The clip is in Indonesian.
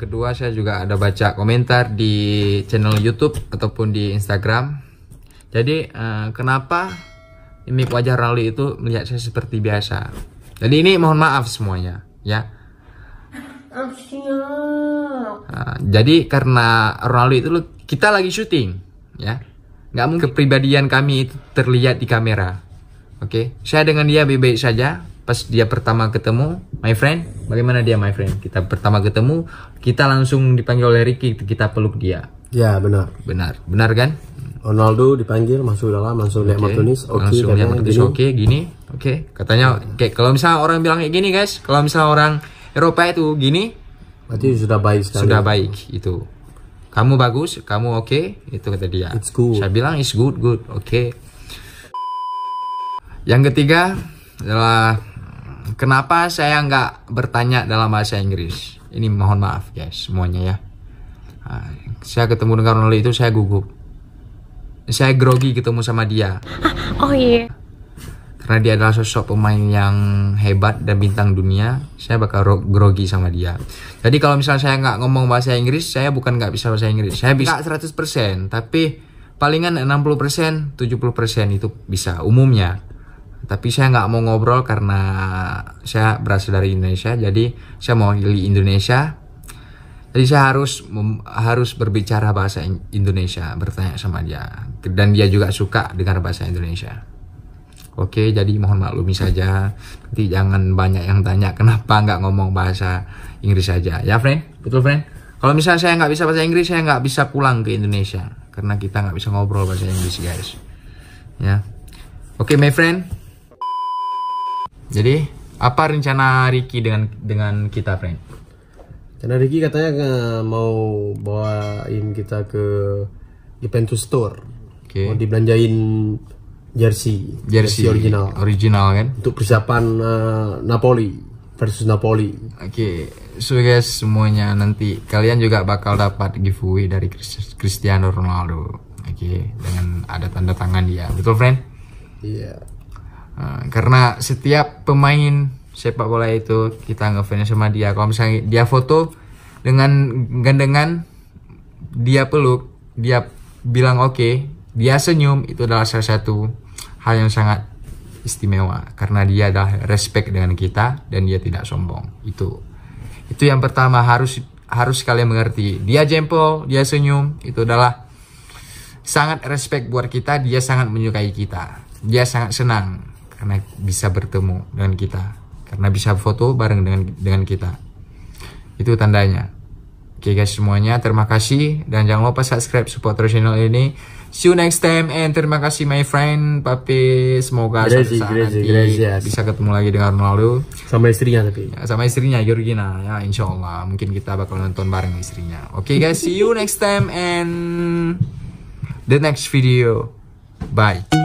Yang kedua, saya juga ada baca komentar di channel YouTube ataupun di Instagram. Jadi kenapa mimik wajah Ronaldo itu melihat saya seperti biasa. Jadi ini mohon maaf semuanya ya. Jadi karena Ronaldo itu kita lagi syuting ya. Nggak mungkin kepribadian kami itu terlihat di kamera. Oke, saya dengan dia baik-baik saja. Pas dia pertama ketemu, my friend, bagaimana dia my friend? Kita pertama ketemu, kita langsung dipanggil oleh Ricky, kita peluk dia. Ya benar. Benar kan? Ronaldo dipanggil masuk dalam, langsung lihat Martinez, langsung lihat Martinez, gini, katanya kayak kalau misalnya orang bilang kayak gini guys, kalau misalnya orang Eropa itu gini, berarti sudah baik sekali. Sudah baik itu. Kamu bagus, kamu itu kata dia. It's good. Saya bilang it's good, oke. Yang ketiga adalah kenapa saya nggak bertanya dalam bahasa Inggris. Ini mohon maaf guys semuanya ya. Saya ketemu dengan Ronaldo itu saya gugup. Saya grogi ketemu sama dia. Oh iya. Karena dia adalah sosok pemain yang hebat dan bintang dunia. Saya bakal grogi sama dia. Jadi kalau misalnya saya nggak ngomong bahasa Inggris, saya bukan nggak bisa bahasa Inggris. Saya bisa 100%, tapi palingan 60%, 70% itu bisa umumnya. Tapi saya nggak mau ngobrol karena saya berasal dari Indonesia. Jadi saya mewakili Indonesia. Jadi saya harus berbicara bahasa Indonesia, bertanya sama dia. Dan dia juga suka dengar bahasa Indonesia. Oke, jadi mohon maklumi saja. Nanti jangan banyak yang tanya kenapa nggak ngomong bahasa Inggris saja. Ya friend, betul friend? Kalau misalnya saya nggak bisa bahasa Inggris, saya nggak bisa pulang ke Indonesia. Karena kita nggak bisa ngobrol bahasa Inggris guys. Ya, oke my friend. Jadi apa rencana Ricky dengan kita friend? Karena Ricky katanya mau bawain kita ke Juventus Store. Mau dibelanjain jersey original kan? Untuk persiapan Napoli versus Napoli. So guys semuanya, nanti kalian juga bakal dapat giveaway dari Cristiano Ronaldo. Dengan ada tanda tangan dia. Betul friend? Iya. Karena setiap pemain sepak bola itu kita ngefans sama dia. Kalau misalnya dia foto dengan gandengan, dia peluk, dia bilang dia senyum, itu adalah salah satu hal yang sangat istimewa karena dia adalah respect dengan kita dan dia tidak sombong. Itu yang pertama harus kalian mengerti. Dia jempol, dia senyum, itu adalah sangat respect buat kita. Dia sangat menyukai kita. Dia sangat senang karena bisa bertemu dengan kita, karena bisa foto bareng dengan kita. Itu tandanya. Oke guys semuanya, terima kasih dan jangan lupa subscribe, support terus channel ini. See you next time and terima kasih my friend Papi. Semoga suatu saat nanti bisa ketemu lagi dengan Ronaldo sama istrinya sama istrinya Georgina ya, insya Allah mungkin kita bakal nonton bareng istrinya. Oke guys, see you next time and the next video. Bye.